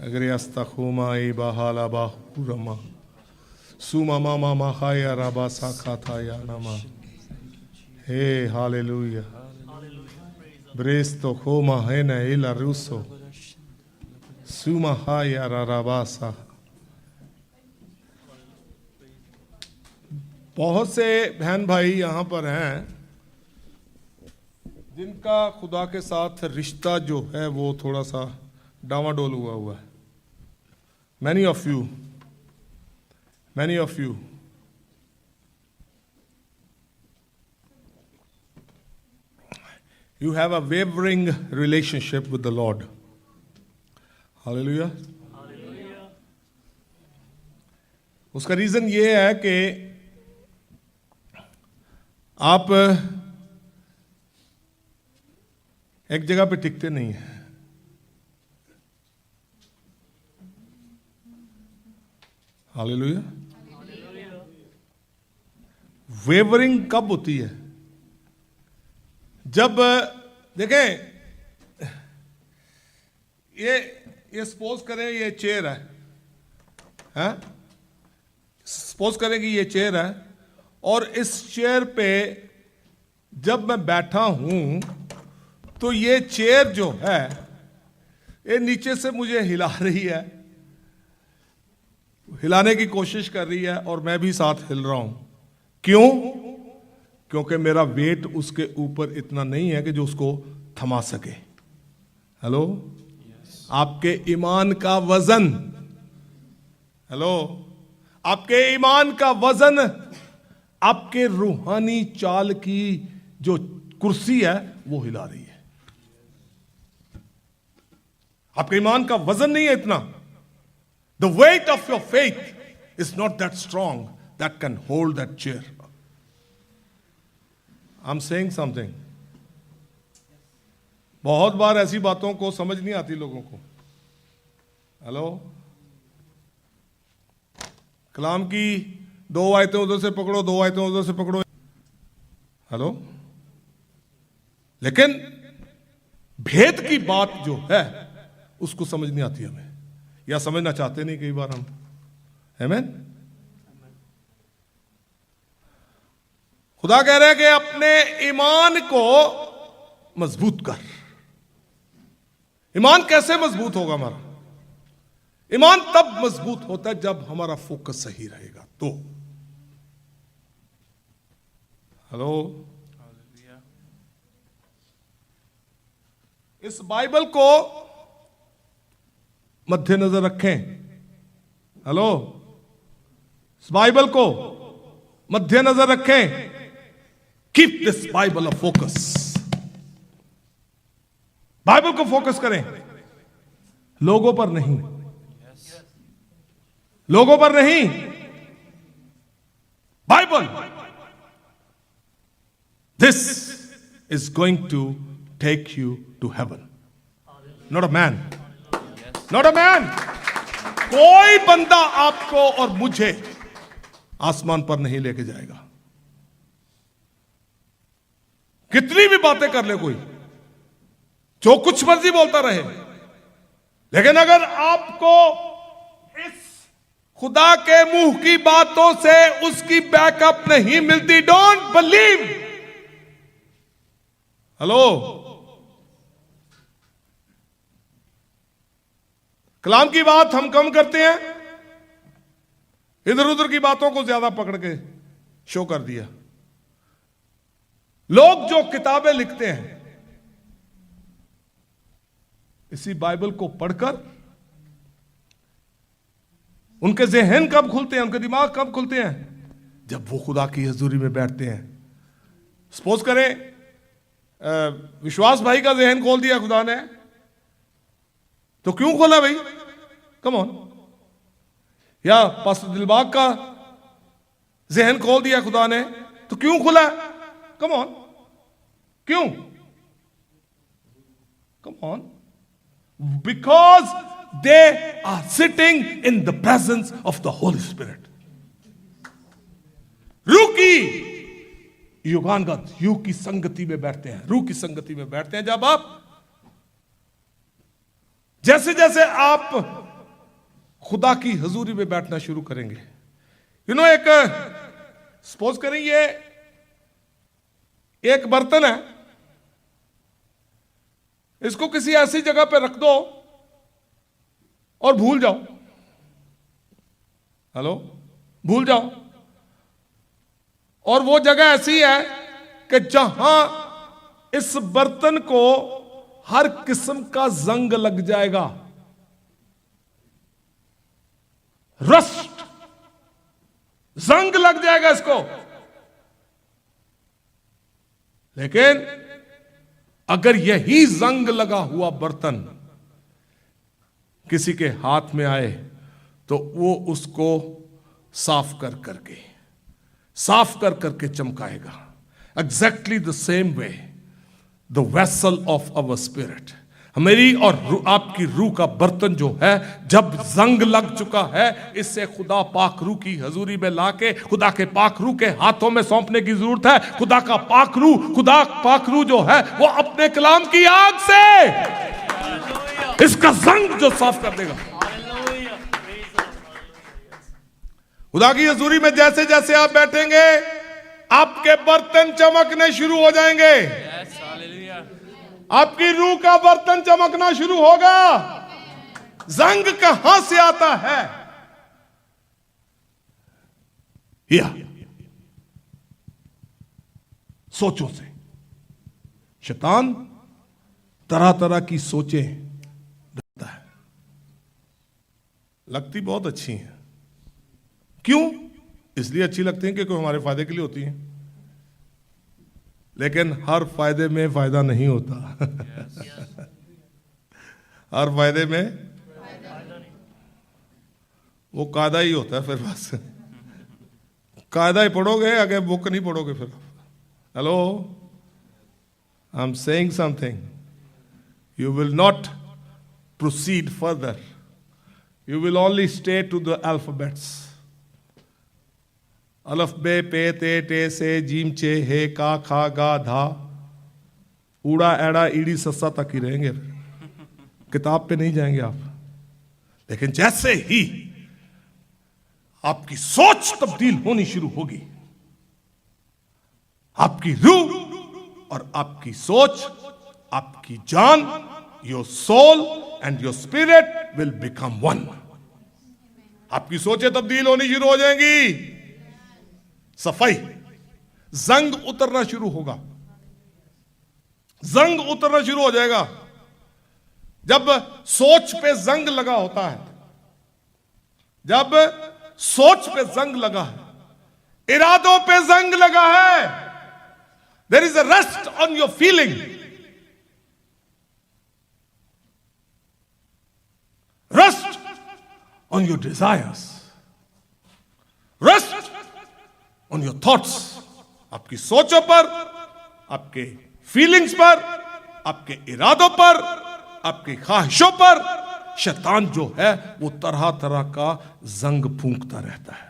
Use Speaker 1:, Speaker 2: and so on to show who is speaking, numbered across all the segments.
Speaker 1: Agriastakhuma bahala bahurama. Suma mama mahaya rabasa kataya nama. Hey, hallelujah. Bresto homa hena ila ruso. Suma haya rabasa. बहुत से बहन भाई यहाँ पर हैं जिनका खुदा के साथ रिश्ता जो है वो थोड़ा सा डामाडोल हुआ है. Many of you you have a wavering relationship with the Lord. Hallelujah. उसका रीजन ये है कि आप एक जगह पे टिकते नहीं हैं. हालेलुया. वेवरिंग कब होती है? जब देखें ये सपोज करें ये चेयर है, सपोज करें कि ये चेयर है और इस चेयर पे जब मैं बैठा हूं तो ये चेयर जो है ये नीचे से मुझे हिला रही है, हिलाने की कोशिश कर रही है और मैं भी साथ हिल रहा हूं. क्यों? क्योंकि मेरा वेट उसके ऊपर इतना नहीं है कि जो उसको थमा सके. हेलो. आपके ईमान का वजन, हेलो, आपके ईमान का वजन आपके रूहानी चाल की जो कुर्सी है वो हिला रही है. आपके ईमान का वजन नहीं है इतना. The weight of your faith is not that strong that can hold that chair. I'm saying something. बहुत बार ऐसी बातों को समझ नहीं आती लोगों को. हेलो. कलाम की 2 आयतें उधर से पकड़ो, 2 आयतें उधर से पकड़ो. हेलो. लेकिन भेद की बात जो है उसको समझ नहीं आती हमें, या समझना चाहते नहीं कई बार हम. आमीन. खुदा कह रहे हैं कि अपने ईमान को मजबूत कर. ईमान कैसे मजबूत होगा? हमारा ईमान तब मजबूत होता है जब हमारा फोकस सही रहेगा. तो हेलो, इस बाइबल को मध्य नजर रखें. हेलो. इस बाइबल को मध्य नजर रखें. Keep this Bible a focus. Bible को फोकस करें, लोगों पर नहीं, लोगों पर नहीं. Bible. This is going to take you to heaven, not a man. Not a man. कोई बंदा आपको और मुझे आसमान पर नहीं लेके जाएगा. कितनी भी बातें कर ले कोई, जो कुछ मर्जी बोलता रहे, लेकिन अगर आपको इस खुदा के मुंह की बातों से उसकी बैकअप नहीं मिलती, डोंट बिलीव. हेलो. कलाम की बात हम कम करते हैं, इधर उधर की बातों को ज्यादा पकड़ के शो कर दिया. लोग जो किताबें लिखते हैं इसी बाइबल को पढ़कर उनके ज़हन कब खुलते हैं, उनके दिमाग कब खुलते हैं? जब वो खुदा की हजूरी में बैठते हैं. सपोज करें विश्वास भाई का ज़हन खोल दिया खुदा ने, तो क्यों खोला भाई? Come on. या पास्टर दिलबाग का ज़हन खोल दिया खुदा ने, तो क्यों खुला? Come on. क्यों? Come on. Because they are sitting in the presence of the Holy Spirit. रूह की युगानगत, रूह की संगति में बैठते हैं. रूह की संगति में बैठते हैं जब आप, जैसे जैसे आप खुदा की हजूरी में बैठना शुरू करेंगे। एक सपोज करें ये एक बर्तन है, इसको किसी ऐसी जगह पे रख दो और भूल जाओ। हेलो, भूल जाओ। और वो जगह ऐसी है कि जहां इस बर्तन को हर किस्म का जंग लग जाएगा, रस्ट, जंग लग जाएगा इसको। लेकिन अगर यही जंग लगा हुआ बर्तन किसी के हाथ में आए तो वो उसको साफ कर करके चमकाएगा। Exactly the same way the vessel of our spirit, मेरी और आपकी रूह का बर्तन जो है, जब जंग लग चुका है, इससे खुदा पाक रूह की हजूरी में लाके खुदा के पाक रूह के हाथों में सौंपने की जरूरत है। खुदा पाक रूह जो है वो अपने कलाम की आग से इसका जंग जो साफ कर देगा। खुदा की हजूरी में जैसे जैसे आप बैठेंगे, आपके बर्तन चमकने शुरू हो जाएंगे। आपकी रूह का बर्तन चमकना शुरू होगा। जंग कहां से आता है? या सोचों से। शैतान तरह तरह की सोचें डालता है, लगती बहुत अच्छी हैं। क्यों? इसलिए अच्छी लगती हैं क्योंकि हमारे फायदे के लिए होती हैं, लेकिन हर फायदे में फायदा नहीं होता। हर फायदे में वो कायदा ही होता है। फिर बस कायदा ही पढ़ोगे, आगे बुक नहीं पढ़ोगे फिर। Hello, I am saying something, you will not proceed further, you will only stay to the alphabets. अलफ बे पे ते टे से जीम चे हे का खा गा धा, ऊड़ा एड़ा ईड़ी सस्सा तक ही रहेंगे, किताब पे नहीं जाएंगे आप। लेकिन जैसे ही आपकी सोच तब्दील होनी शुरू होगी, आपकी रूह और आपकी सोच, आपकी जान, your soul and your spirit will become one. आपकी सोचें तब्दील होनी शुरू हो जाएंगी। सफाई, जंग उतरना शुरू होगा। जंग उतरना शुरू हो जाएगा। जब सोच पे जंग लगा होता है, जब सोच पे जंग लगा है, इरादों पे जंग लगा है, there is a rest on your feeling, rest on your desires, rest on your thoughts. आपकी सोचों पर, आपके फीलिंग्स पर, आपके इरादों पर, आपकी ख्वाहिशों पर शैतान जो है वो तरह तरह का जंग फूंकता रहता है।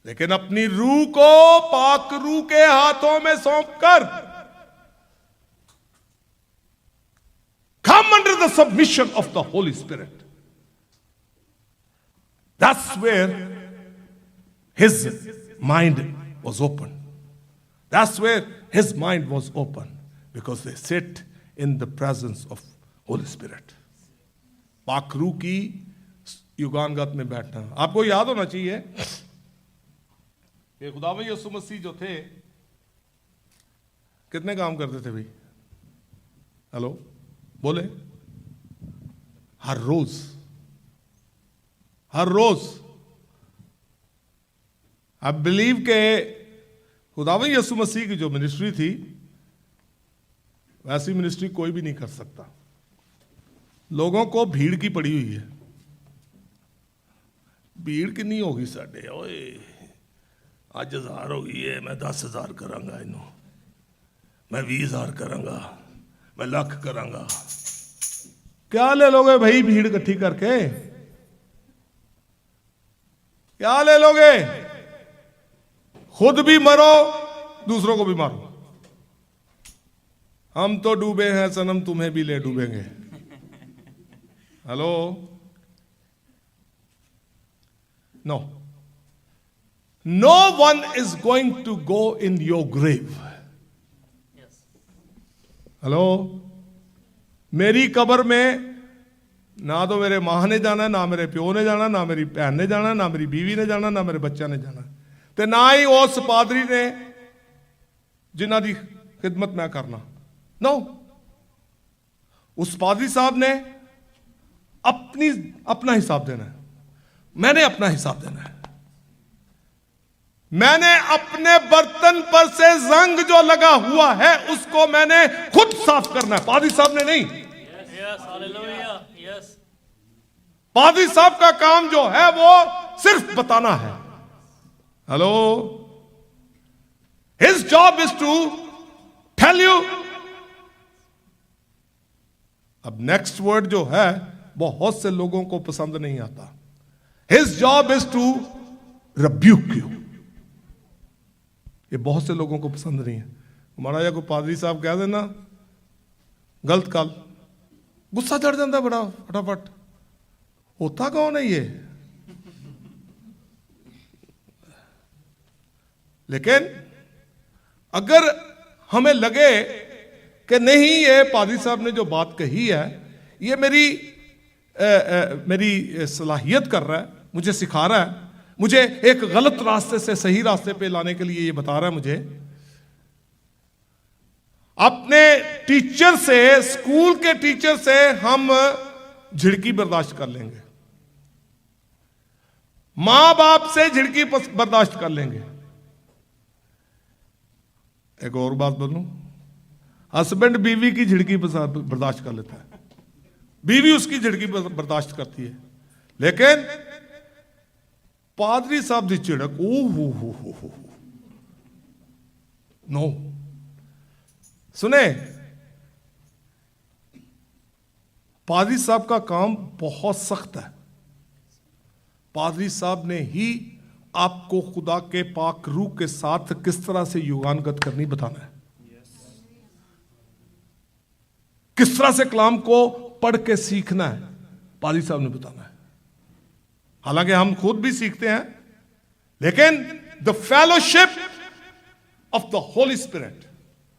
Speaker 1: लेकिन अपनी रूह को पाक रूह के हाथों में सौंपकर, come under the submission of the Holy Spirit. That's where his mind was open. That's where his mind was open, because they sit in the presence of Holy Spirit. पाक रूह की युगानगत में बैठना। आपको याद होना चाहिए कि खुदावंद यीशु मसीह जो थे, कितने काम करते थे भाई? हेलो, बोले? हर रोज, हर रोज। आई बिलीव के खुदावंद यीशु मसीह की जो मिनिस्ट्री थी, वैसी मिनिस्ट्री कोई भी नहीं कर सकता। लोगों को भीड़ की पड़ी हुई है। भीड़ कितनी होगी साढ़े? ओए आज 1000 हो गई है, मैं 10,000 करांगा, इन्हों मैं 20,000 करांगा, मैं लाख करांगा। क्या ले लोगे भाई भीड़ इकट्ठी करके? क्या ले लोगे? खुद भी मरो, दूसरों को भी मारो। हम तो डूबे हैं सनम, तुम्हें भी ले डूबेंगे। Hello, no, no one is going to go in your grave. Hello, मेरी कब्र में ना तो मेरे मां ने जाना, ना मेरे प्यो ने जाना, ना मेरी भैन ने जाना, ना मेरी बीवी ने जाना, ना मेरे बच्चा ने जाना, ते ना ही उस पादरी ने जिन्हां दी खिदमत मैं करना। नो, उस पादरी साहब ने अपना हिसाब देना है, मैंने अपना हिसाब देना है। मैंने अपने बर्तन पर से जंग जो लगा हुआ है उसको मैंने खुद साफ करना है, पादरी साहब ने नहीं। पादरी साहब का काम जो है वो सिर्फ बताना है। Hello, his job is to tell you. अब नेक्स्ट वर्ड जो है बहुत से लोगों को पसंद नहीं आता। His job is to rebuke you. ये बहुत से लोगों को पसंद नहीं है। हमारा या कोई पादरी साहब कह देना गलत काल, गुस्सा चढ़ जाता बड़ा फटाफट। होता कौन है ये? लेकिन अगर हमें लगे कि नहीं, ये पादरी साहब ने जो बात कही है ये मेरी सलाहियत कर रहा है, मुझे सिखा रहा है, मुझे एक गलत रास्ते से सही रास्ते पे लाने के लिए ये बता रहा है मुझे। अपने टीचर से, स्कूल के टीचर से हम झिड़की बर्दाश्त कर लेंगे, मां बाप से झिड़की बर्दाश्त कर लेंगे। एक और बात बोलूं, हस्बैंड बीवी की झिड़की बर्दाश्त कर लेता है, बीवी उसकी झिड़की बर्दाश्त करती है, लेकिन पादरी साहब की झिड़क, ओ हो नो। सुने, पादरी साहब का काम बहुत सख्त है। पादरी साहब ने ही आपको खुदा के पाक रूह के साथ किस तरह से युगानगत करनी बताना है, किस तरह से कलाम को पढ़ के सीखना है, पादरी साहब ने बताना है। हालांकि हम खुद भी सीखते हैं, लेकिन the fellowship of the holy spirit,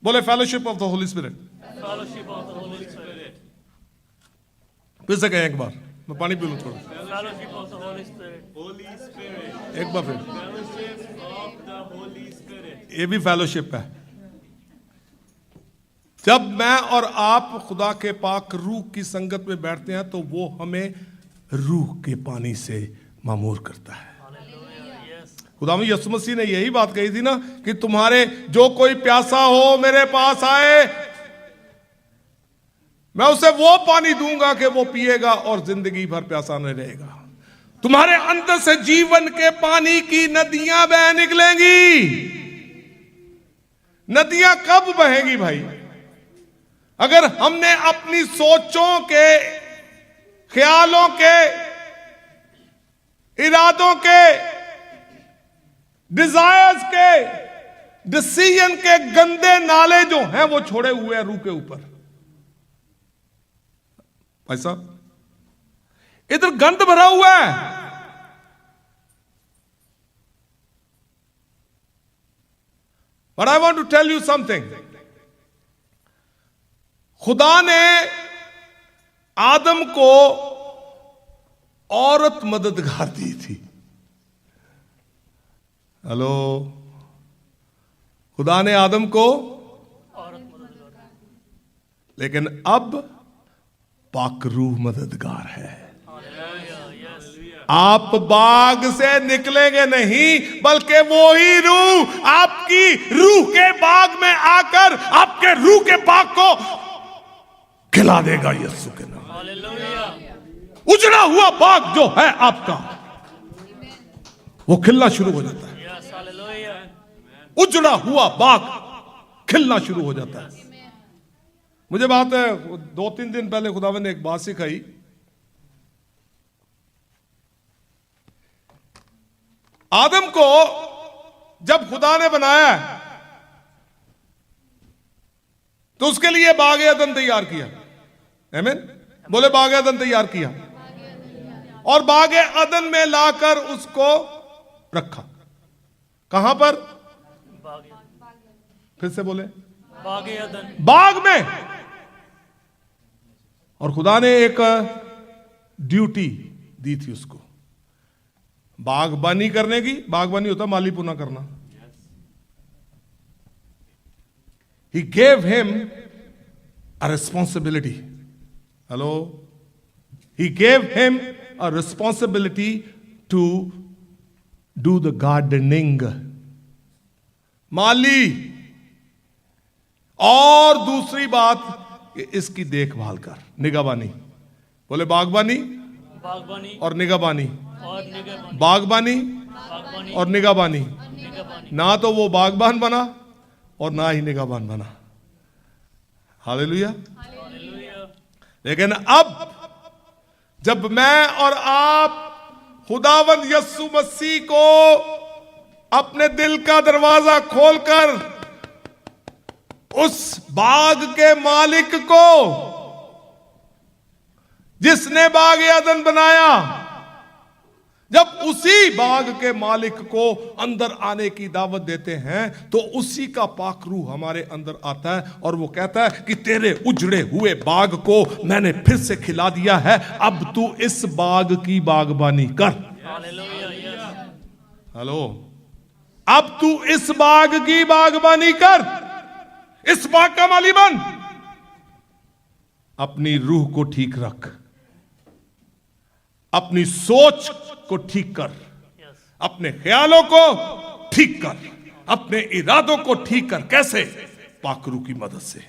Speaker 1: बोले fellowship of the holy spirit, fellowship of the holy spirit. फिर से कहें एक बार, मैं पानी पी लूं थोड़ा। Fellowship of the holy spirit, Holi spirit, एक बार फिर, fellowship of the holy spirit. ये भी फेलोशिप है। जब मैं और आप खुदा के पाक रूह की संगत में बैठते हैं तो वो हमें रूह के पानी से मामूर करता है। खुदावंद यीशु मसीह ने यही बात कही थी ना कि तुम्हारे जो कोई प्यासा हो मेरे पास आए, मैं उसे वो पानी दूंगा कि वो पिएगा और जिंदगी भर प्यासा नहीं रहेगा। तुम्हारे अंदर से जीवन के पानी की नदियां बह निकलेंगी। नदियां कब बहेंगी भाई? अगर हमने अपनी सोचों के, ख्यालों के, इरादों के, डिजायर्स के, डिसीजन के गंदे नाले जो हैं वो छोड़े हुए हैं रूह के ऊपर। भाई साहब, इधर गंद भरा हुआ है। But I want to tell you something. खुदा ने आदम को औरत मददगार दी थी। हेलो, खुदा ने आदम को औरत मददगार, लेकिन अब पाक रूह मददगार है। आप बाग से निकलेंगे नहीं, बल्कि वो ही रूह आपकी रूह के बाग में आकर आपके रूह के बाग को खिला देगा। यीशु के नाम। उजड़ा हुआ बाग जो है आपका, वो खिलना शुरू हो जाता है। उजड़ा हुआ बाग खिलना शुरू हो जाता है। मुझे बात है, 2-3 दिन पहले खुदावंद ने एक बात सिखाई। आदम को जब खुदा ने बनाया तो उसके लिए बाग एदन तैयार किया। आमीन। बोले बाग अदन तैयार किया और बाग अदन में लाकर उसको रखा। कहां पर? फिर से बोले
Speaker 2: बाग अदन,
Speaker 1: बाग में। और खुदा ने एक ड्यूटी दी थी उसको, बागबानी करने की। बागबानी होता माली पुना करना। He gave him a responsibility. Hello? He gave him a responsibility to do the gardening. माली। और दूसरी बात कि इसकी देखभाल कर, निगहबानी। बोले बागबानी
Speaker 2: बागबानी
Speaker 1: और निगहबानी।
Speaker 2: और निगहबानी,
Speaker 1: बागबानी
Speaker 2: बागबानी
Speaker 1: और निगहबानी।
Speaker 2: निगहबानी।
Speaker 1: ना तो वो बागबान बना और ना ही निगहबान बना। हालेलुया।
Speaker 2: हालेलुया।
Speaker 1: लेकिन अब जब मैं और आप खुदावंद यीशु मसीह को अपने दिल का दरवाजा खोलकर उस बाग के मालिक को, जिसने बाग अदन बनाया, जब उसी बाग के मालिक को अंदर आने की दावत देते हैं तो उसी का पाक रूह हमारे अंदर आता है और वो कहता है कि तेरे उजड़े हुए बाग को मैंने फिर से खिला दिया है, अब तू इस बाग की बागबानी कर।
Speaker 2: हालेलुया। यस।
Speaker 1: हेलो, अब तू इस बाग की बागबानी कर, इस बाग का माली बन। अपनी रूह को ठीक रख, अपनी सोच को ठीक कर,
Speaker 2: यस।
Speaker 1: अपने ख्यालों को ठीक कर, अपने इरादों को ठीक कर। कैसे? पाकरू की मदद से।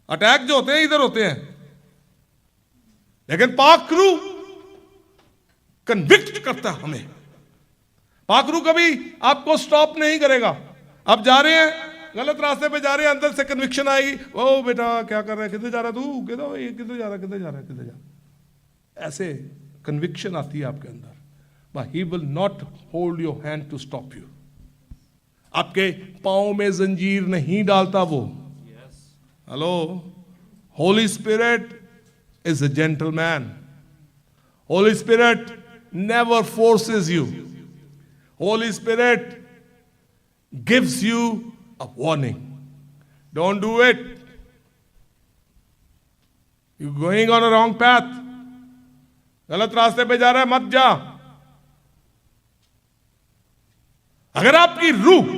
Speaker 1: अटैक जो होते हैं इधर होते हैं, लेकिन पाकरू कन्विक्ट करता है हमें। पाकरू कभी आपको स्टॉप नहीं करेगा। आप जा रहे हैं, गलत रास्ते पे जा रहे हैं, अंदर से कन्विक्शन आएगी, ओ बेटा क्या कर रहा है, किधर जा रहा है तू, किधर जा रहा है, किधर जा रहा है, किधर जा। ऐसे कन्विक्शन आती है आपके अंदर, but he will not hold your hand to stop you. आपके पांव में जंजीर नहीं डालता वो। Hello, holy spirit is a gentleman. Holy spirit never forces you. Holy spirit gives you a warning. Don't do it. You're going on a wrong path. गलत रास्ते पे जा रहा है, मत जा। अगर आपकी रूह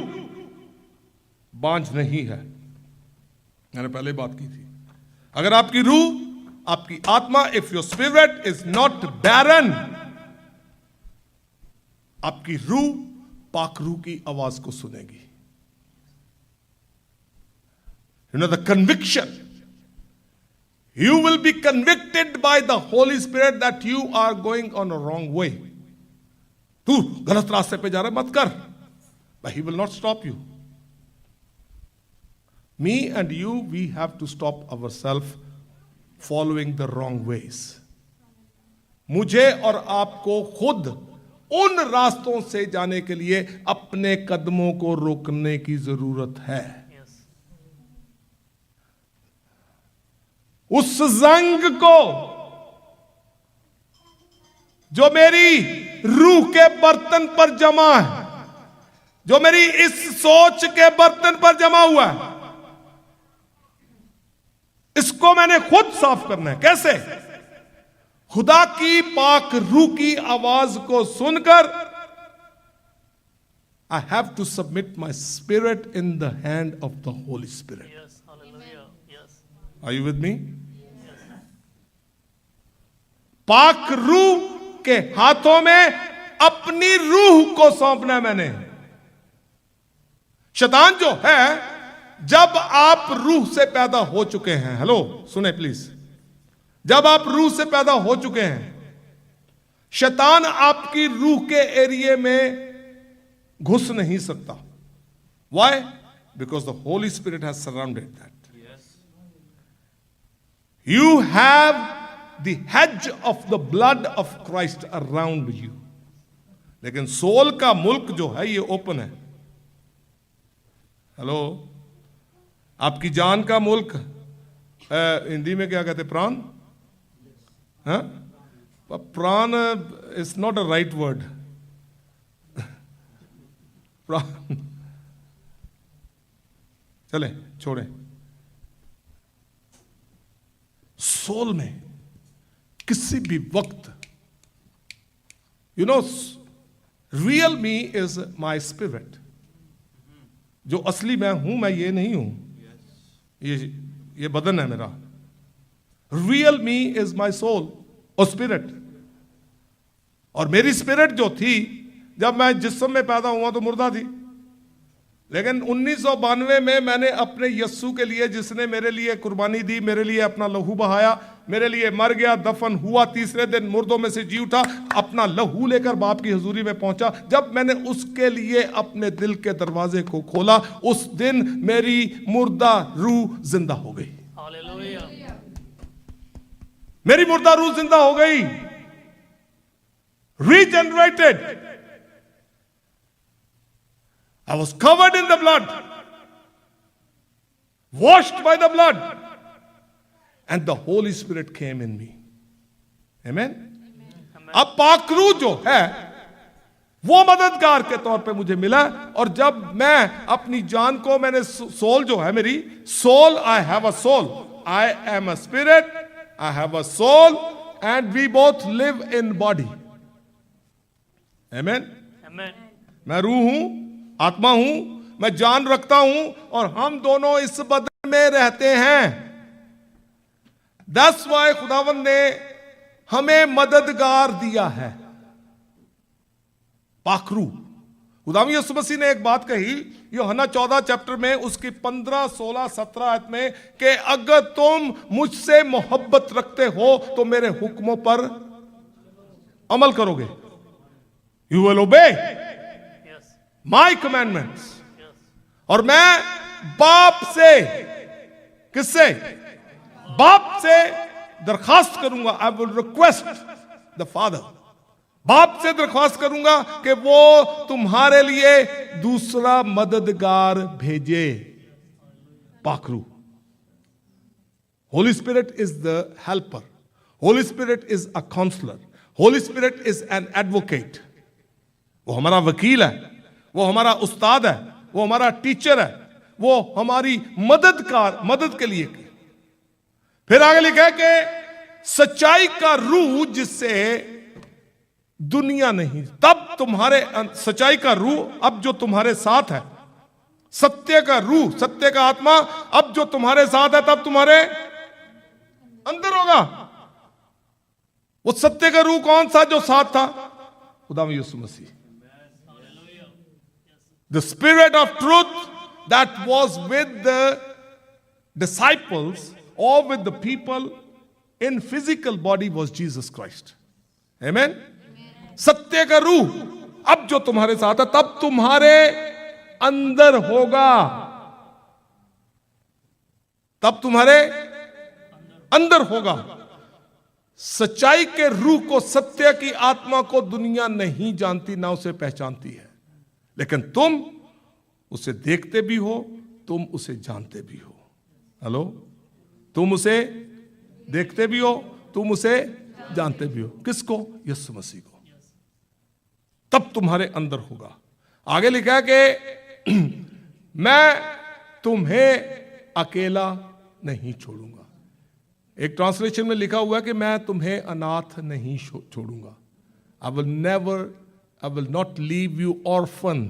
Speaker 1: बांझ नहीं है, मैंने पहले बात की थी, अगर आपकी रूह, आपकी आत्मा, if your spirit is not barren, आपकी रूह पाक रूह की आवाज को सुनेगी। You know the conviction. You will be convicted by the Holy Spirit that you are going on a wrong way. तू गलत रास्ते पे जा रहा है, मत कर। But he will not stop you. Me and you, we have to stop ourselves following the wrong ways. मुझे और आपको खुद उन रास्तों से जाने के लिए अपने कदमों को रोकने की जरूरत है।
Speaker 2: यस।
Speaker 1: उस जंग को जो मेरी रूह के बर्तन पर जमा है, जो मेरी इस सोच के बर्तन पर जमा हुआ है, इसको मैंने खुद साफ करना है। कैसे? खुदा की पाक रूह की आवाज को सुनकर I have to submit my spirit in the hand of the holy spirit.
Speaker 2: Yes. Hallelujah. Yes.
Speaker 1: Are you with me? पाक रूह के हाथों में अपनी रूह को सौंपना है मैंने। शैतान जो है, जब आप रूह से पैदा हो चुके हैं, हेलो सुने प्लीज, जब आप रूह से पैदा हो चुके हैं, शैतान आपकी रूह के एरिया में घुस नहीं सकता। Why? Because the Holy Spirit has surrounded that. You have the hedge of the blood of Christ around you. लेकिन सोल का मुल्क जो है ये ओपन है। हेलो, आपकी जान का मुल्क, हिंदी में क्या कहते, प्राण, हाँ? प्राण is not a right word. प्राण, चले छोड़े। सोल में किसी भी वक्त, you know, real me is my spirit. जो असली मैं हूं, मैं ये नहीं हूं, ये बदन है मेरा। Real me is my soul और स्पिरिट। और मेरी स्पिरिट जो थी, जब मैं जिस्म में पैदा हुआ तो मुर्दा थी, लेकिन 1992 में मैंने अपने यस्सु के लिए, जिसने मेरे लिए कुर्बानी दी, मेरे लिए अपना लहू बहाया, मेरे लिए मर गया, दफन हुआ, तीसरे दिन मुर्दों में से जी उठा, अपना लहू लेकर बाप की हुजूरी में पहुंचा। जब मैंने उसके लिए अपने दिल के दरवाजे को खोला, उस दिन मेरी मुर्दा रूह जिंदा हो गई।
Speaker 2: हालेलुया।
Speaker 1: मेरी मुर्दा रूह जिंदा हो गई, regenerated. I was covered in the blood, washed by the blood, and the Holy Spirit came in me. Amen? अब पाकरू जो है वो मददगार के तौर पे मुझे मिला। और जब मैं अपनी जान को, मैंने सोल जो है मेरी soul, I have a soul, I am a spirit, I have a soul, and we both live in body. Amen?
Speaker 2: Amen.
Speaker 1: मैं रूह हूं, आत्मा हूं, मैं जान रखता हूं, और हम दोनों इस बदन में रहते हैं। That's why खुदावंद ने हमें मददगार दिया है, पाखरू। खुदावंद यीशु मसीह ने एक बात कही यूहन्ना 14 चैप्टर में, उसकी 15, 16, 17 आयत में, कि अगर तुम मुझसे मोहब्बत रखते हो तो मेरे हुक्मों पर अमल करोगे। You will obey
Speaker 2: Yes.
Speaker 1: my commandments.
Speaker 2: Yes.
Speaker 1: और मैं बाप से, किससे? बाप से दरखास्त करूंगा, I will request the father, बाप से दरखास्त करूंगा कि वो तुम्हारे लिए दूसरा मददगार भेजे, पाखरू। Holy spirit is the helper, holy spirit is a counselor, holy spirit is an advocate. वो हमारा वकील है, वो हमारा उस्ताद है, वो हमारा टीचर है, वो हमारी मदद के लिए। फिर आगे लिखा है कि सच्चाई का रूह जिससे दुनिया नहीं, तब तुम्हारे सच्चाई का रूह अब जो तुम्हारे साथ है, सत्य का रूह, सत्य का आत्मा अब जो तुम्हारे साथ है, तब तुम्हारे अंदर होगा। वो सत्य का रूह कौन सा जो साथ था? खुदावंद यीशु मसीह। The spirit of truth that was with the disciples or with the people in physical body was Jesus Christ. Amen? सत्य का रूह अब जो तुम्हारे साथ है, तब तुम्हारे अंदर होगा, तब तुम्हारे अंदर होगा। सच्चाई के रूह को, सत्य की आत्मा को दुनिया नहीं जानती, ना उसे पहचानती है, लेकिन तुम उसे देखते भी हो, तुम उसे जानते भी हो। हेलो? तुम उसे देखते भी हो, तुम उसे जानते भी हो। किसको? यीशु मसीह को। तब तुम्हारे अंदर होगा। आगे लिखा है कि मैं तुम्हें अकेला नहीं छोड़ूंगा। एक ट्रांसलेशन में लिखा हुआ है कि मैं तुम्हें अनाथ नहीं छोड़ूंगा। I will not leave you orphan.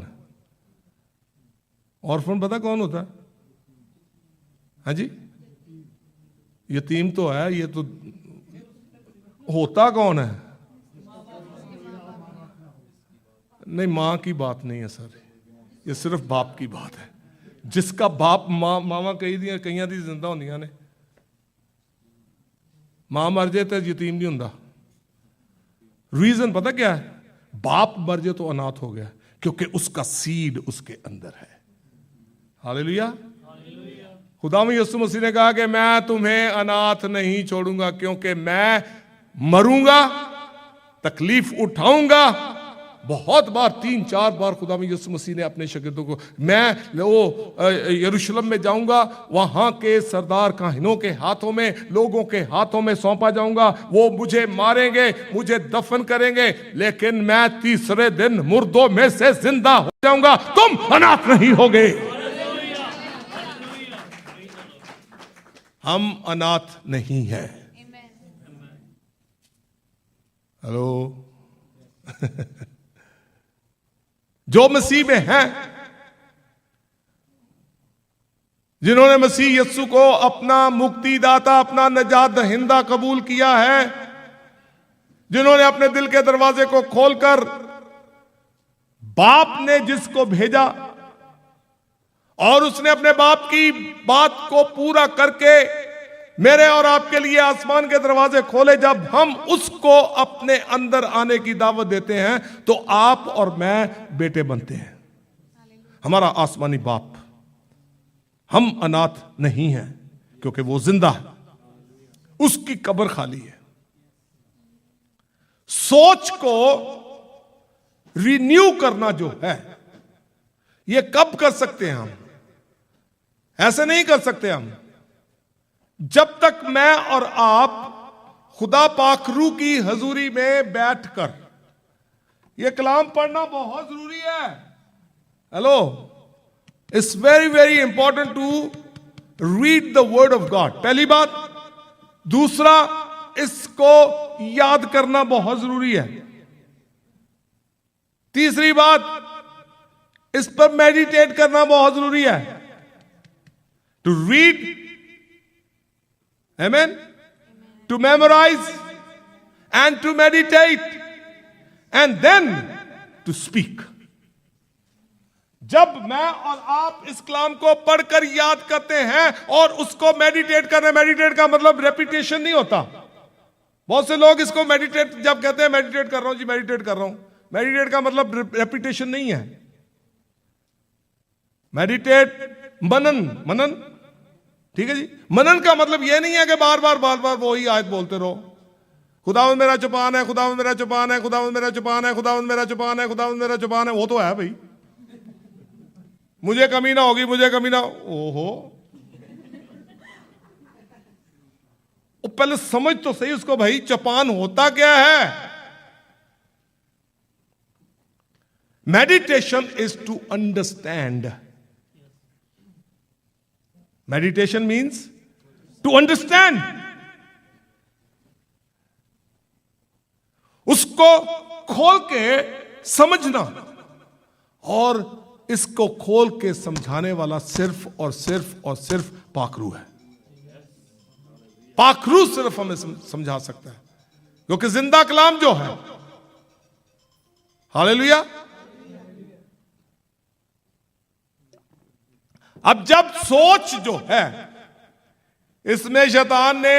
Speaker 1: Orphan पता कौन होता है? हाँ जी, यतीम तो है, ये तो होता कौन है? नहीं, मां की बात नहीं है सर, ये सिर्फ बाप की बात है। जिसका बाप, मावा कई दी जिंदा होंदियां ने, मां मर जाए तो यतीम नहीं होंदा। रीजन पता क्या है? बाप मर जाए तो अनाथ हो गया, क्योंकि उसका सीड उसके अंदर है। हालेलुया। खुदावंद यीशु मसीह ने कहा कि मैं तुम्हें अनाथ नहीं छोड़ूंगा, क्योंकि मैं मरूंगा, तकलीफ उठाऊंगा, बहुत बार 3-4 बार खुदा में यीशु मसीह ने अपने शागिर्दों को, मैं वो यरूशलेम में जाऊंगा, वहां के सरदार काहिनों के हाथों में, लोगों के हाथों में सौंपा जाऊंगा, वो मुझे मारेंगे, मुझे दफन करेंगे, लेकिन मैं तीसरे दिन मुर्दों में से जिंदा हो जाऊंगा, तुम अनाथ नहीं होगे। हम अनाथ नहीं हैं। हेलो जो मसीह में हैं, जिन्होंने मसीह यीशु को अपना मुक्तिदाता, अपना निजात दहिंदा कबूल किया है, जिन्होंने अपने दिल के दरवाजे को खोलकर बाप ने जिसको भेजा और उसने अपने बाप की बात को पूरा करके मेरे और आपके लिए आसमान के दरवाजे खोले, जब हम उसको अपने अंदर आने की दावत देते हैं तो आप और मैं बेटे बनते हैं, हमारा आसमानी बाप। हम अनाथ नहीं हैं क्योंकि वो जिंदा है, उसकी कब्र खाली है। सोच को रिन्यू करना जो है, ये कब कर सकते हैं हम? ऐसे नहीं कर सकते हम जब तक मैं और आप खुदा पाखरू की हजूरी में बैठकर, यह कलाम पढ़ना बहुत जरूरी है। Hello, it's very very important to read the word of God, पहली बात। दूसरा, इसको याद करना बहुत जरूरी है। तीसरी बात, इस पर मेडिटेट करना बहुत जरूरी है। To read, amen, to memorize and to meditate and then to speak. जब मैं और आप इस कलाम को पढ़कर याद करते हैं और उसको मेडिटेट करना, मेडिटेट का मतलब रेपिटेशन नहीं होता। बहुत से लोग इसको मेडिटेट जब कहते हैं, मेडिटेट कर रहा हूं जी, मेडिटेट कर रहा हूं, मेडिटेट का मतलब रेपिटेशन नहीं है। मेडिटेट मनन, ठीक है जी। मनन का मतलब यह नहीं है कि बार बार वही आयत बोलते रहो, खुदावंद मेरा चुपान है, खुदावंद मेरा चुपान है, खुदावंद मेरा चुपान है, खुदावंद मेरा चुपान है, खुदावंद मेरा चुपान है। वो तो है भाई, मुझे कमी ना होगी, मुझे कमी ना, ओहो, पहले समझ तो सही उसको भाई, चुपान होता क्या है? Meditation is to understand. Meditation means to understand. उसको खोल के समझना, और इसको खोल के समझाने वाला सिर्फ और सिर्फ और सिर्फ पाखरू है। पाखरू सिर्फ हमें समझा सकता है, क्योंकि जिंदा कलाम जो है, हालेलुया। अब जब सोच जो है, इसमें शैतान ने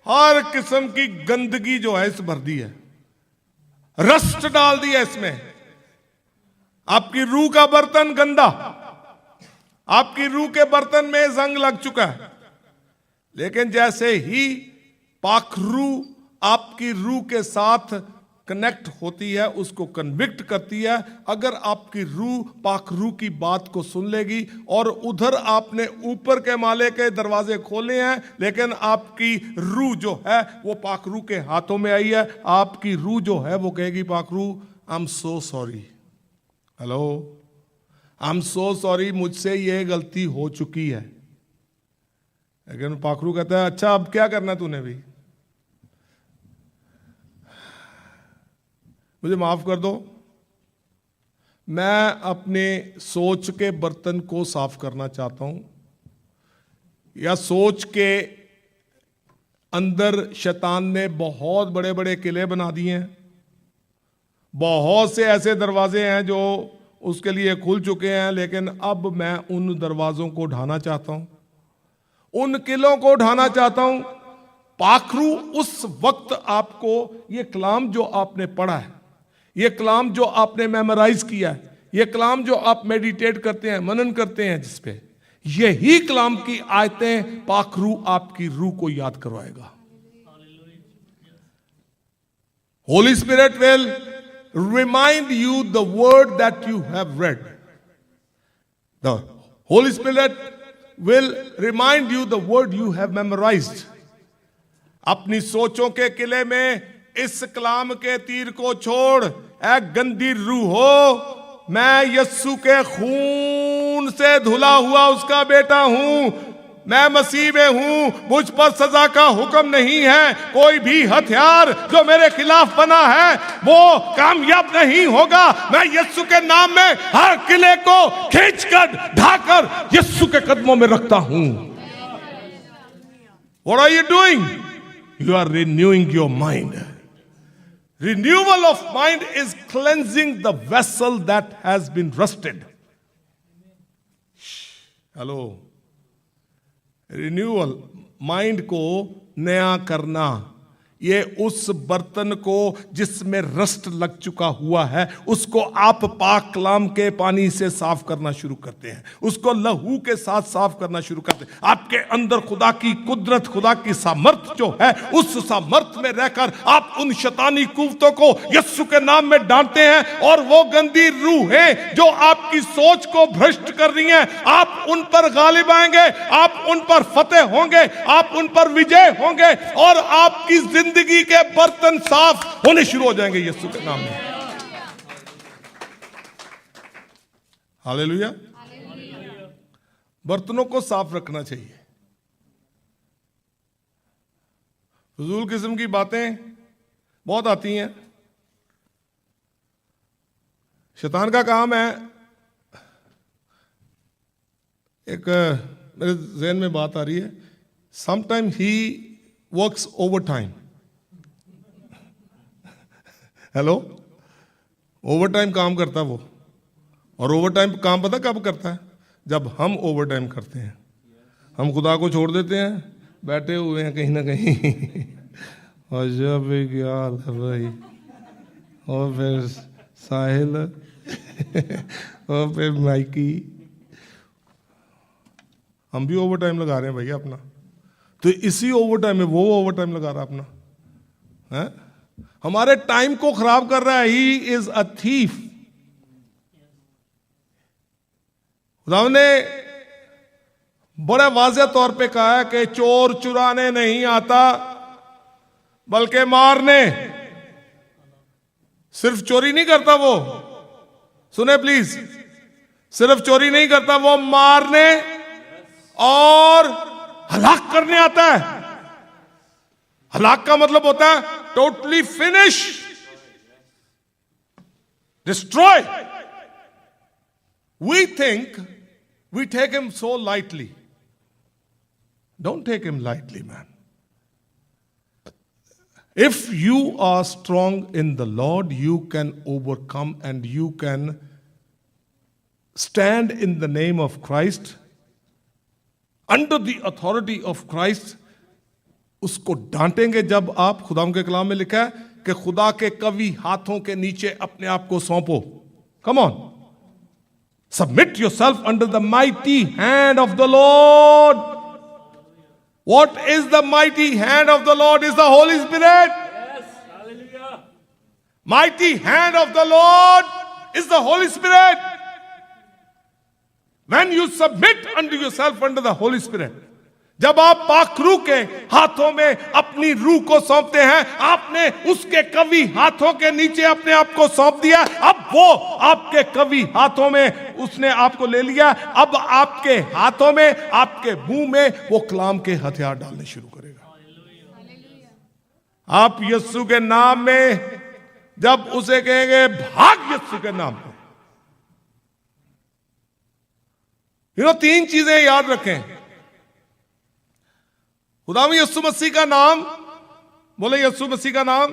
Speaker 1: हर किस्म की गंदगी जो है इस भर दी है, रस्ट डाल दिया इसमें। आपकी रूह का बर्तन गंदा, आपकी रूह के बर्तन में जंग लग चुका है। लेकिन जैसे ही पाखरू आपकी रूह के साथ कनेक्ट होती है, उसको कन्विक्ट करती है, अगर आपकी रूह पाखरू की बात को सुन लेगी, और उधर आपने ऊपर के माले के दरवाजे खोले हैं, लेकिन आपकी रूह जो है वो पाखरू के हाथों में आई है, आपकी रूह जो है वो कहेगी, पाखरू I am so sorry, hello, I am so sorry, मुझसे ये गलती हो चुकी है। लेकिन पाखरू कहता है, अच्छा अब क्या करना तूने भी, मुझे माफ कर दो, मैं अपने सोच के बर्तन को साफ करना चाहता हूं, या सोच के अंदर शैतान ने बहुत बड़े बड़े किले बना दिए हैं, बहुत से ऐसे दरवाजे हैं जो उसके लिए खुल चुके हैं, लेकिन अब मैं उन दरवाजों को ढाना चाहता हूं, उन किलों को ढाना चाहता हूं। पाखरू उस वक्त आपको ये कलाम जो आपने पढ़ा है, ये कलाम जो आपने मेमोराइज किया है, ये कलाम जो आप मेडिटेट करते हैं, मनन करते हैं जिस पे, यही कलाम की आयतें पाखरू आपकी रूह को याद करवाएगा। Holi spirit will remind you the word that you have read. The Holy Spirit will remind you the word you have memorized. अपनी सोचों के किले में इस कलाम के तीर को छोड़, ऐ गंदी रूह हो, मैं यस्सु के खून से धुला हुआ उसका बेटा हूं, मैं मसीह में हूं, मुझ पर सजा का हुक्म नहीं है, कोई भी हथियार जो मेरे खिलाफ बना है वो कामयाब नहीं होगा। मैं यीशु के नाम में हर किले को खींचकर ढाकर यीशु के कदमों में रखता हूं। What are you doing? You are renewing your mind. Renewal of mind is cleansing the vessel that has been rusted. Hello. Renewal, mind को नया करना, ये उस बर्तन को जिसमें रस्ट लग चुका हुआ है उसको आप पाक कलाम के पानी से साफ करना शुरू करते हैं, उसको लहू के साथ साफ करना शुरू करते हैं। आपके अंदर खुदा की कुदरत, खुदा की सामर्थ जो है, उस सामर्थ में रहकर आप उन शैतानी कुव्वतों को यीशु के नाम में डांटते हैं और वो गंदी रूहें जो आपकी सोच को भ्रष्ट कर रही हैं, आप उन पर गालिब आएंगे, आप उन पर फतेह होंगे, आप उन पर विजय होंगे और आपकी जिंदगी के बर्तन साफ होने शुरू हो जाएंगे यीशु के नाम में। हालेलुया। बर्तनों को साफ रखना चाहिए। फजूल किस्म की बातें बहुत आती हैं। शैतान का काम है, एक मेरे ज़हन में बात आ रही है, sometime he works over time. Hello, over time काम करता है वो, और ओवर टाइम काम पता कब करता है? जब हम ओवर टाइम करते हैं। हम खुदा को छोड़ देते हैं, बैठे हुए हैं कहीं ना कहीं और जब क्या है भाई, और फिर साहिल और फिर माइकी, हम भी ओवर टाइम लगा रहे हैं भैया अपना। तो इसी ओवर टाइम में वो ओवर टाइम लगा रहा अपना है, हमारे टाइम को खराब कर रहा है। He is a thief. खुदा ने बड़े वाज़ेह तौर पे कहा है कि चोर चुराने नहीं आता बल्कि मारने। सिर्फ चोरी नहीं करता वो, सुने प्लीज, सिर्फ चोरी नहीं करता वो, मारने और हलाक करने आता है। हलाक का मतलब होता है totally finish, destroy. We think we take him so lightly. Don't take him lightly man. If you are strong in the Lord, you can overcome and you can stand in the name of Christ, under the authority of Christ. उसको डांटेंगे जब आप, खुदा के कलाम में लिखा है कि खुदा के कवि हाथों के नीचे अपने आप को सौंपो। Come on. Submit yourself under the mighty hand of the Lord. What is the mighty hand of the Lord? Is the Holy Spirit.
Speaker 2: Yes. Hallelujah.
Speaker 1: Mighty hand of the Lord is the Holy Spirit. When you submit unto yourself under the Holy Spirit, जब आप पाक रूह के हाथों में अपनी रूह को सौंपते हैं, आपने उसके कवि हाथों के नीचे अपने आप को सौंप दिया। अब वो आपके कवि हाथों में उसने आपको ले लिया। अब आपके हाथों में, आपके मुंह में वो कलाम के हथियार डालने शुरू करेगा। आप यीशु के नाम में जब उसे कहेंगे भाग यीशु के नाम पे, तीन चीजें याद रखें। खुदा में यीशु मसीह का नाम, बोले यीशु मसीह का नाम,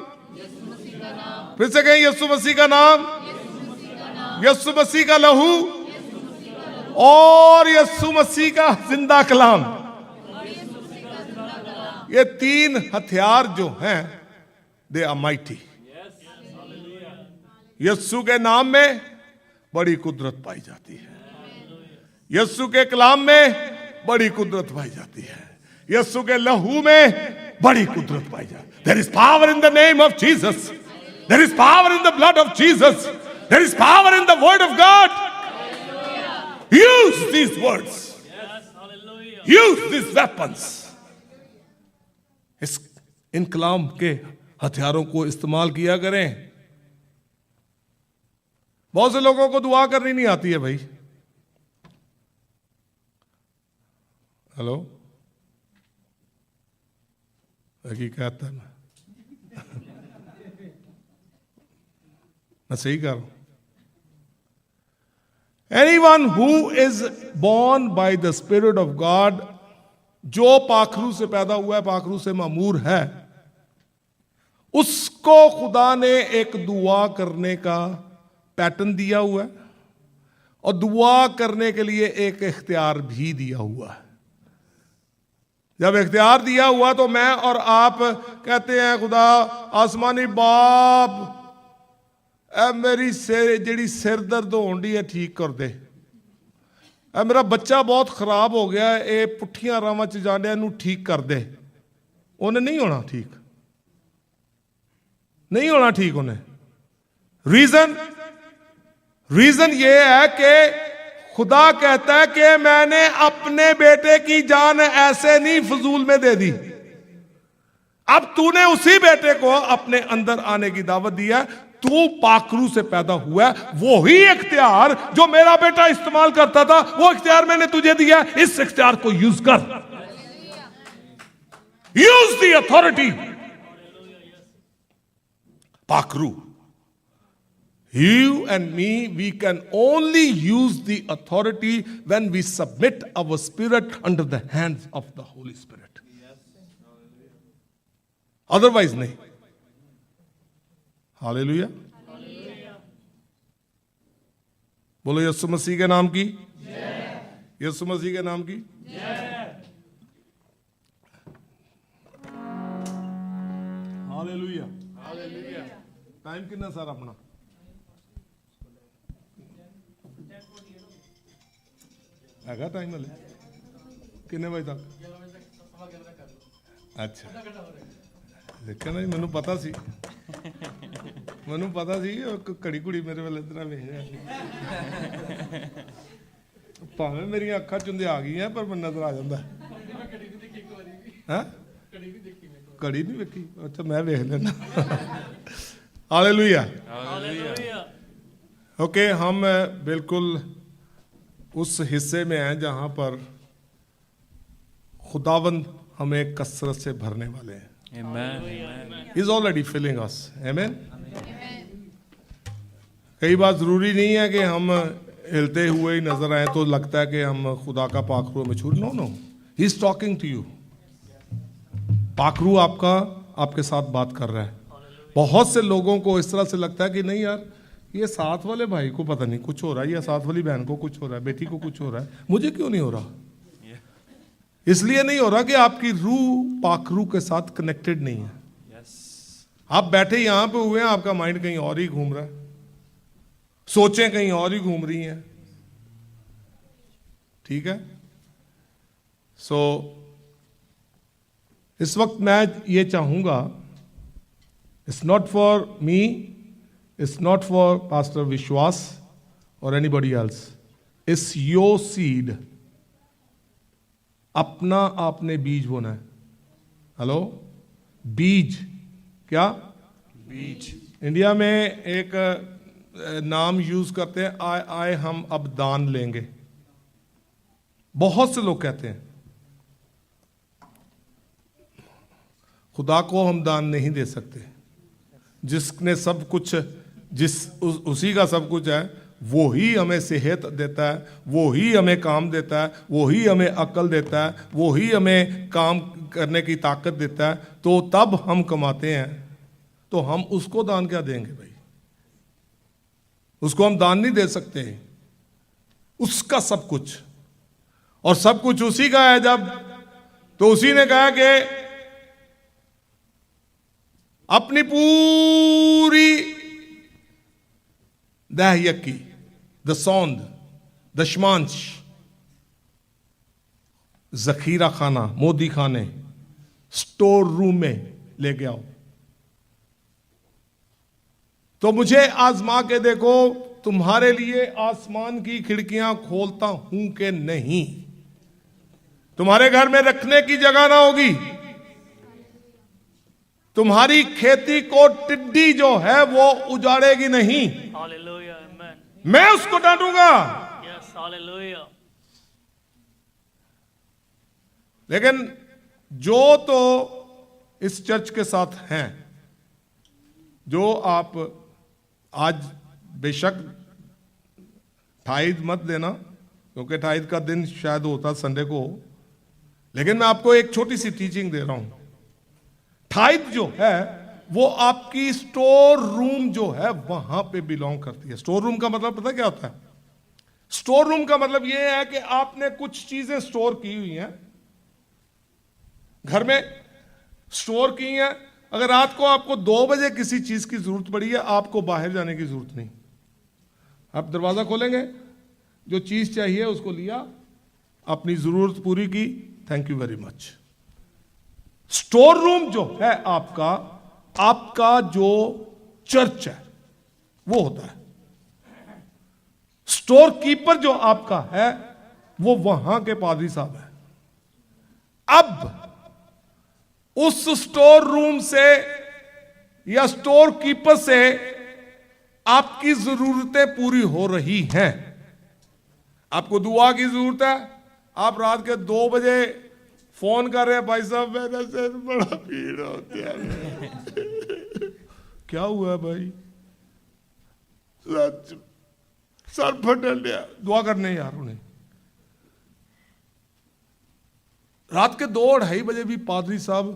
Speaker 1: फिर से कहें यीशु मसीह का नाम, यीशु मसीह का लहू, और यीशु मसीह का जिंदा कलाम। ये तीन हथियार जो हैं, दे आर माइटी। यीशु के नाम में बड़ी कुदरत पाई जाती है, यीशु के कलाम में बड़ी कुदरत पाई जाती है, यीशु के लहू में बड़ी कुदरत पाई जाती है। There is power in the name of Jesus. There is power in the blood of Jesus. There is power in the word of God. Use these words.
Speaker 2: Yes, hallelujah.
Speaker 1: Use these weapons. इस इनकलाम के हथियारों को इस्तेमाल किया करें। बहुत से लोगों को दुआ करनी नहीं आती है भाई। हेलो, कहता है मैं सही कर रहा हूं। Anyone who is born by the Spirit of God, जो पाखरू से पैदा हुआ है, पाखरू से मामूर है, उसको खुदा ने एक दुआ करने का पैटर्न दिया हुआ है और दुआ करने के लिए एक इख्तियार भी दिया हुआ है। जब इख्तियार दिया हुआ तो मैं और आप कहते हैं खुदा आसमानी बाप मेरी जी सिर दर्द होती है ठीक कर दे, मेरा बच्चा बहुत खराब हो गया है, ये पुठियां रावां च जाने नूं ठीक कर दे। उन्हें नहीं होना ठीक, नहीं होना ठीक उन्हें। रीजन ये है कि खुदा कहता है कि मैंने अपने बेटे की जान ऐसे नहीं फजूल में दे दी, अब तूने उसी बेटे को अपने अंदर आने की दावत दी है। तू पाखरू से पैदा हुआ है, वही इख्तियार जो मेरा बेटा इस्तेमाल करता था वो इख्तियार मैंने तुझे दिया। इस इख्तियार को यूज कर, यूज द अथॉरिटी। पाखरू, you and me, we can only use the authority when we submit our spirit under the hands of the Holy Spirit. Otherwise नहीं। हालेलुया, बोलो यीशु मसीह के नाम की, यीशु मसीह के नाम की। हालेलुया, टाइम कितना सारा अपना हैगा टाइम हले किन्ने बजे तक? अच्छा देखना जी, मैनू पता सी, मैनू पता सी घड़ी घुड़ी मेरे वाले इतना वेख भावें मेरी अखा चुंदे आ गई पर मैं नजर आ जाता है। घड़ी नहीं वेखी? अच्छा मैं वेख लेना। हालेलुया, ओके, हम बिल्कुल उस हिस्से में हैं जहां पर खुदावंद हमें कसरत से भरने वाले हैं। He is already filling us. Amen. कई बार जरूरी नहीं है कि हम हिलते हुए ही नजर आए तो लगता है कि हम खुदा का पाखरू में छू। No, he is talking to you. पाखरू आपके साथ बात कर रहा है। बहुत से लोगों को इस तरह से लगता है कि नहीं यार, ये साथ वाले भाई को पता नहीं कुछ हो रहा है, या साथ वाली बहन को कुछ हो रहा है, बेटी को कुछ हो रहा है, मुझे क्यों नहीं हो रहा? इसलिए नहीं हो रहा कि आपकी रूह पाखरू के साथ कनेक्टेड नहीं है। आप बैठे यहां पे हुए हैं, आपका माइंड कहीं और ही घूम रहा है, सोचें कहीं और ही घूम रही हैं। ठीक है, सो इस वक्त मैं ये चाहूंगा, it's not for me, it's not for pastor विश्वास और anybody else, it's your seed. अपना आपने बीज बोना है। हेलो, बीज क्या? बीज। इंडिया में एक नाम यूज करते हैं, आए हम अब दान लेंगे। बहुत से लोग कहते हैं खुदा को हम दान नहीं दे सकते। जिसने सब कुछ, उसी का सब कुछ है, वो ही हमें सेहत देता है, वो ही हमें काम देता है, वो ही हमें अक्ल देता है, वो ही हमें काम करने की ताकत देता है। तो तब हम कमाते हैं, तो हम उसको दान क्या देंगे भाई? उसको हम दान नहीं दे सकते। उसका सब कुछ, और सब कुछ उसी का है। जब तो उसी ने कहा कि अपनी पूरी दहयकी, दसौंद, दशमांश, जखीरा खाना, मोदी खाने, स्टोर रूम में लेके आओ। तो मुझे आजमा के देखो, तुम्हारे लिए आसमान की खिड़कियां खोलता हूं कि नहीं। तुम्हारे घर में रखने की जगह ना होगी, तुम्हारी खेती को टिड्डी जो है वो उजाड़ेगी नहीं,
Speaker 2: Hallelujah. Amen.
Speaker 1: मैं उसको डांटूंगा।
Speaker 2: Yes. Hallelujah.
Speaker 1: लेकिन जो तो इस चर्च के साथ हैं, जो आप आज बेशक टाइद मत देना, क्योंकि टाइद का दिन शायद होता संडे को, लेकिन मैं आपको एक छोटी सी टीचिंग दे रहा हूं। टाइद जो है वो आपकी स्टोर रूम जो है वहां पे बिलोंग करती है। स्टोर रूम का मतलब पता क्या होता है? स्टोर रूम का मतलब यह है कि आपने कुछ चीजें स्टोर की हुई हैं, घर में स्टोर की हैं। अगर रात को आपको 2 बजे किसी चीज की जरूरत पड़ी है, आपको बाहर जाने की जरूरत नहीं, आप दरवाजा खोलेंगे, जो चीज चाहिए उसको लिया, अपनी जरूरत पूरी की, thank you very much. Store room जो है आपका जो चर्च है वो होता है। स्टोर कीपर जो आपका है वो वहां के पादरी साहब है। अब उस स्टोर रूम से या स्टोर कीपर से आपकी जरूरतें पूरी हो रही हैं। आपको दुआ की जरूरत है, आप रात के 2 बजे फोन कर रहे हैं, भाई साहब मेरा सिर बड़ा पीड़ होती है। क्या हुआ है भाई? सर फट गया। दुआ करने यार उन्हें। रात के 2-2:30 बजे भी पादरी साहब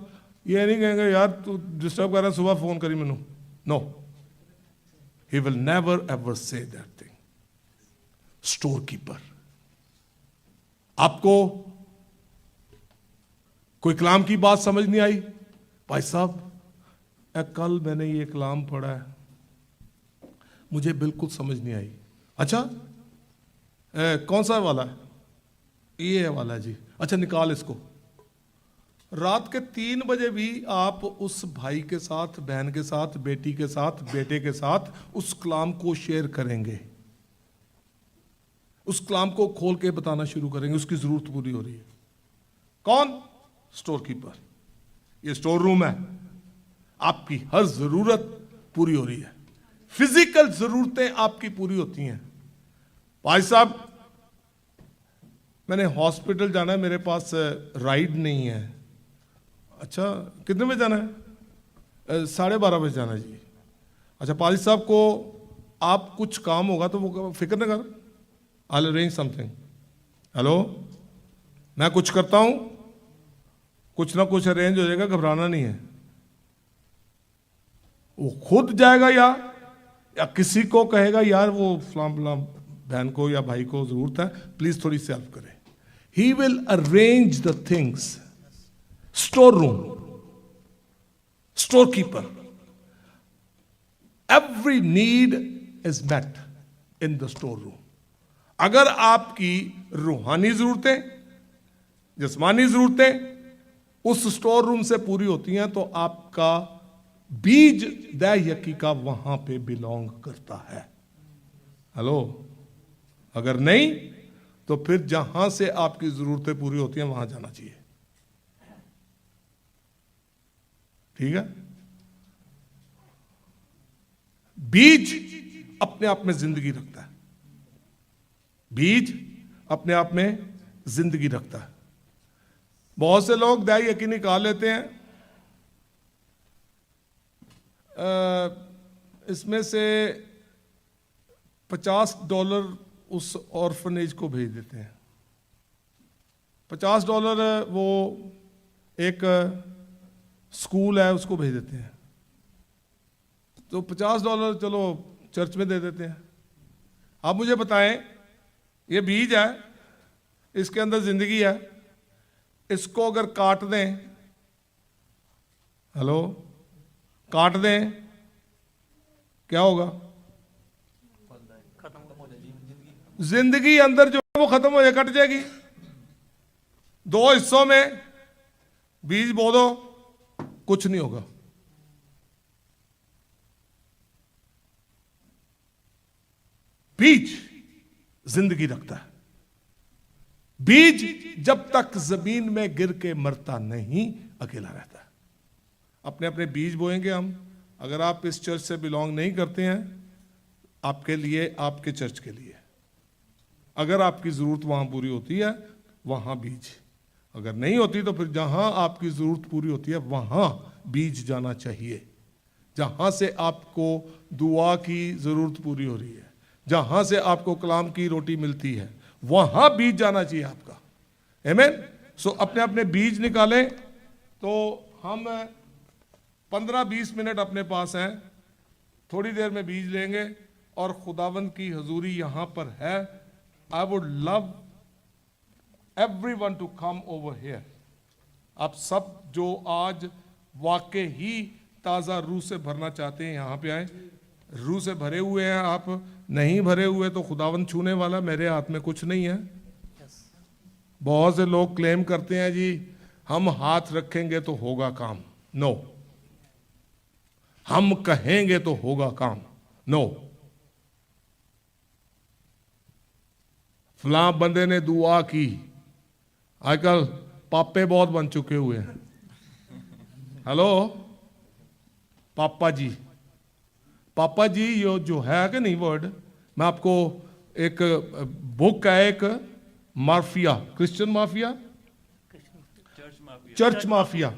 Speaker 1: ये नहीं कहेंगे यार तू डिस्टर्ब कर रहा है, सुबह फोन करी मैनू। No, he will never ever say that thing. Store keeper. आपको कोई कलाम की बात समझ नहीं आई, भाई साहब कल मैंने ये कलाम पढ़ा है, मुझे बिल्कुल समझ नहीं आई। अच्छा कौन सा वाला है? ये वाला है जी। अच्छा निकाल इसको। रात के 3 बजे भी आप उस भाई के साथ, बहन के साथ, बेटी के साथ, बेटे के साथ उस कलाम को शेयर करेंगे, उस कलाम को खोल के बताना शुरू करेंगे, उसकी जरूरत पूरी हो रही है। कौन? Store keeper. ये स्टोर रूम है, आपकी हर जरूरत पूरी हो रही है, फिजिकल जरूरतें आपकी पूरी होती हैं। भाई साहब मैंने हॉस्पिटल जाना है, मेरे पास राइड नहीं है। अच्छा कितने बजे जाना है? 12:30 बजे जाना है जी। अच्छा पाजी साहब को आप कुछ काम होगा तो वो फिक्र न कर, I will arrange something. Hello, मैं कुछ करता हूं, कुछ ना कुछ अरेंज हो जाएगा, घबराना नहीं है। वो खुद जाएगा या किसी को कहेगा यार वो फलां फलां बहन को या भाई को जरूरत है, प्लीज थोड़ी सी हेल्प करें। He will arrange the things. Store room, store keeper, every need is met in the store room. अगर आपकी रूहानी जरूरतें, जिस्मानी जरूरतें उस स्टोर रूम से पूरी होती हैं तो आपका बीज दैयकी का वहां पे बिलोंग करता है। हेलो, अगर नहीं तो फिर जहां से आपकी जरूरतें पूरी होती हैं वहां जाना चाहिए। ठीक है? बीज अपने आप में जिंदगी रखता है, बीज अपने आप में जिंदगी रखता है। बहुत से लोग दाई यकीन निकाल लेते हैं, इसमें से $50 उस ऑर्फनेज को भेज देते हैं। $50 वो एक स्कूल है उसको भेज देते हैं, तो $50 चलो चर्च में दे देते हैं। आप मुझे बताएं, ये बीज है, इसके अंदर जिंदगी है, इसको अगर काट दें, हेलो, काट दें क्या होगा? जिंदगी अंदर जो है वो खत्म हो जाए, कट जाएगी। 2 हिस्सों में बीज बो दो, कुछ नहीं होगा। बीज जिंदगी रखता है। बीज जब तक जमीन में गिर के मरता नहीं, अकेला रहता है। अपने अपने बीज बोएंगे हम। अगर आप इस चर्च से बिलोंग नहीं करते हैं, आपके लिए, आपके चर्च के लिए, अगर आपकी जरूरत वहां पूरी होती है, वहां बीज, अगर नहीं होती तो फिर जहां आपकी जरूरत पूरी होती है वहां बीज जाना चाहिए। जहां से आपको दुआ की जरूरत पूरी हो रही है, जहां से आपको कलाम की रोटी मिलती है, वहां बीज जाना चाहिए आपका। आमीन। सो अपने अपने बीज निकालें। तो हम 15-20 मिनट अपने पास हैं, थोड़ी देर में बीज लेंगे और खुदावंद की हजूरी यहां पर है। I would love everyone to come over here. आप सब जो आज वाकई ही ताज़ा रूह से भरना चाहते हैं, यहाँ पे आए। रूह से भरे हुए हैं, आप नहीं भरे हुए तो खुदावंद छूने वाला, मेरे हाथ में कुछ नहीं है। बहुत से लोग क्लेम करते हैं जी हम हाथ रखेंगे तो होगा काम। नो। हम कहेंगे तो होगा काम। नो। फलां बंदे ने दुआ की, आजकल पापे बहुत बन चुके हुए हैं। हेलो पापा जी, पापा जी यो जो है कि नहीं वर्ड, मैं आपको एक बुक है, एक mafia, Christian mafia, church mafia,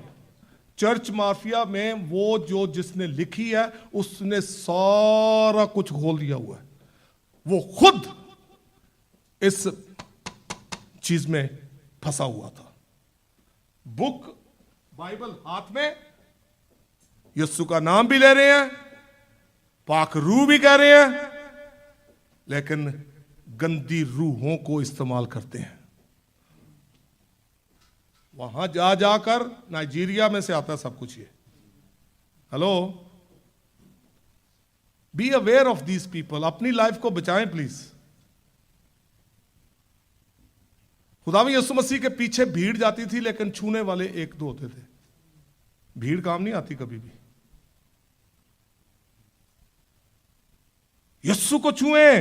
Speaker 1: church mafia में वो जो जिसने लिखी है उसने सारा कुछ खोल दिया हुआ है। वो खुद इस चीज में फंसा हुआ था। बुक बाइबल हाथ में, यीशु का नाम भी ले रहे हैं, पाक रूह भी कह रहे हैं, लेकिन गंदी रूहों को इस्तेमाल करते हैं। वहां जा जाकर नाइजीरिया में से आता है सब कुछ ये। Hello, be aware of these people. अपनी लाइफ को बचाएं प्लीज। खुदावंद यीशु मसीह के पीछे भीड़ जाती थी, लेकिन छूने वाले एक दो होते थे। भीड़ काम नहीं आती कभी भी। यीशु को छुएं,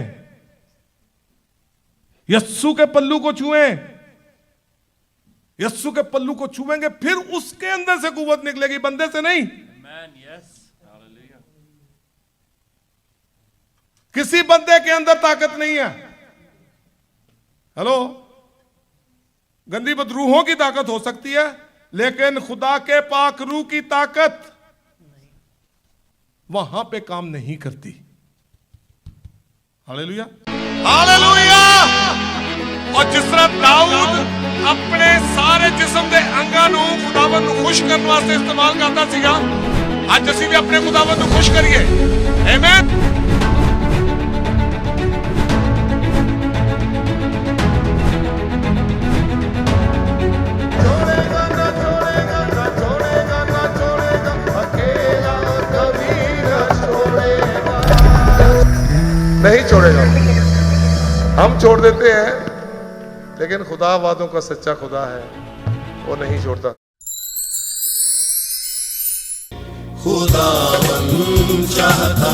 Speaker 1: यीशु के पल्लू को छुएं। यीशु के पल्लू को छुएंगे, फिर उसके अंदर से कुव्वत निकलेगी, बंदे से नहीं। किसी बंदे के अंदर ताकत नहीं है। हेलो, गंदी बदरूहों की ताकत हो सकती है, लेकिन खुदा के पाक रूह की ताकत वहां पे काम नहीं करती। Hallelujah, hallelujah. और जिस तरह दाऊद अपने सारे जिस्म के अंगां नूं खुदावंद नूं खुश करने वास्ते इस्तेमाल करता सीगा, आज ਅਸੀਂ भी अपने खुदावंद नूं खुश करिए। आमीन। नहीं छोड़ेगा। हम छोड़ देते हैं, लेकिन खुदा वादों का सच्चा खुदा है, वो नहीं छोड़ता।
Speaker 3: खुदावंद चाहता